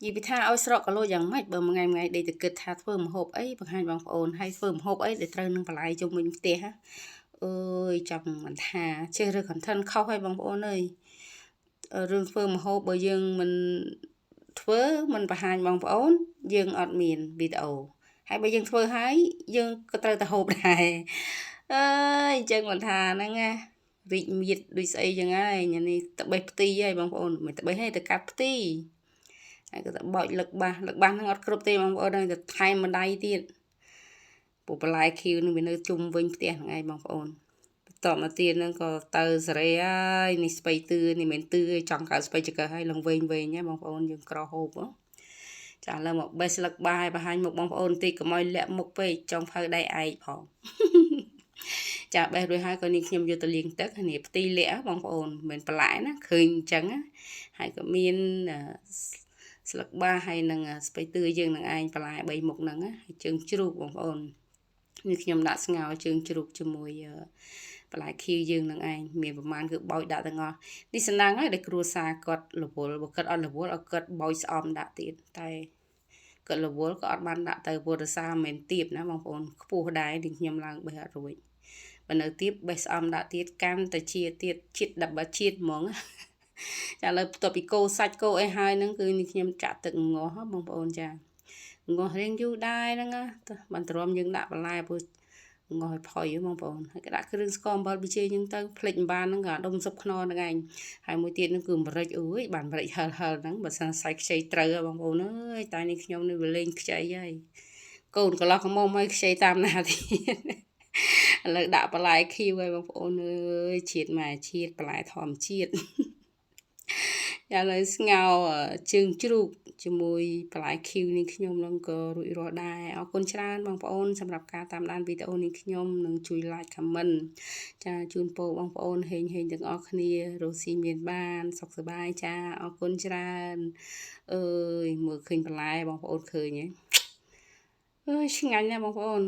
យីពីថាឲ្យស្រកក៏លោយ៉ាងម៉េចបើមួយថ្ងៃដេកទៅគិតថាធ្វើម្ហូបអីបង្ហាញបងប្អូនហើយធ្វើម្ហូបអីដែលត្រូវនឹងបន្លែជុំវិញផ្ទះអើយចាំមិនថាចេះរើ content ខុសហើយបងប្អូនអើយរឿងធ្វើម្ហូបបើយើងមិនធ្វើមិនបង្ហាញបងប្អូនយើងអត់មានវីដេអូហើយបើយើងធ្វើហើយយើងក៏ត្រូវតែហូបដែរអើយអញ្ចឹងមិនថាហ្នឹងណារីកមៀតដូចស្អីចឹងហើយញ៉ានេះតបេះផ្ទីហើយបងប្អូនមិនតបេះទេទៅកាត់ផ្ទីហើយក៏ទៅបោចលឹកបាសហ្នឹងអត់គ្រប់ទេបងប្អូនហើយទៅថែមម្ដាយទៀតពូបន្លែខៀវនឹងវានៅជុំវិញផ្ទះហ្នឹងឯងបងប្អូនបន្តមកទៀតហ្នឹងក៏ទៅសេរីហើយនេះស្បៃទឿនេះមិនទឿចង់កើតស្បៃចកើហើយឡើងវិញហ៎បងប្អូនយើងក្រហូបចាឥឡូវមកបេះស្លឹកបាយបង្ហាញមុខបងប្អូនបន្តិចកុំឲ្យលាក់មុខពេកចង់ផៅដៃឯកផងចាបេះរួចហើយក៏នេះខ្ញុំយកទៅលាងទឹកនេះផ្ទីលាក់បងប្អូនមិនបន្លែណាឃើញអញ្ចឹងហើយក៏មានស្លឹកបាហើយនឹងស្បៃទឿយើងនឹងឯងបន្លែ3មុខហ្នឹងហើយជើងជ្រូកបងប្អូននេះខ្ញុំដាក់ស្ងោរជើងជ្រូកជាមួយបន្លែខៀវយើងនឹងឯងមានប្រមាណគឺបោចដាក់ទាំងអស់នេះសំណាងហើយដែលគ្រួសារគាត់រវល់បើគាត់អត់រវល់ឲ្យគាត់បោចស្អំដាក់ទៀតតែគាត់រវល់ក៏អត់បានដាក់ទៅព្រោះរសារមិនទៀបណាបងប្អូនខ្ពស់ដែរនេះខ្ញុំឡើងបេះអត់រួចបើនៅទៀបបេះស្អំដាក់ទៀតកាន់តែជាទៀតជាតិ10ជាតិហ្មងចាឥឡូវបន្ទាប់ពីកូរសាច់កូរអីហើយហ្នឹងគឺនេះខ្ញុំចាក់ទឹកងាស់បងប្អូនចាងាស់រៀងយូរដែរហ្នឹងបានទ្រាំយើងដាក់បន្លែព្រោះងាស់ឲ្យផុយបងប្អូនហើយក៏ដាក់គ្រឿងស្ករអំបិលប៊ីចេងហ្នឹងទៅភ្លេចមិនបានហ្នឹងក៏ដុំស៊ុបខ្នុរហ្នឹងឯងហើយមួយទៀតហ្នឹងគឺម្រេចអើយបានម្រេចហិលហ្នឹងបើសិនសាច់ខ្ចីត្រូវបងប្អូនអើយតែនេះខ្ញុំនេះវាលេងខ្ចីហើយកូនកន្លោះកមុំឲ្យខ្ចីតាមណាទៀតឥឡូវដាក់បន្លែខៀវឲ្យបងប្អូនអើយជាតិម៉ែជាតិបន្លែធម្មជាតិឥឡូវស្ងោរជើងជ្រូកជាមួយបន្លែខៀវនេះខ្ញុំនឹងក៏រួចរាល់ដែរអរគុណច្រើនបងប្អូនសម្រាប់ការតាមដានវីដេអូនេះខ្ញុំនឹងជួយ like comment ចាជូនពរបងប្អូនហេងទាំងអស់គ្នារស់ស៊ីមានបានសុខសប្បាយចាអរគុណច្រើនអើយមើលឃើញបន្លែបងប្អូនឃើញហ៎អើយឆ្ងាញ់ណាស់បងប្អូន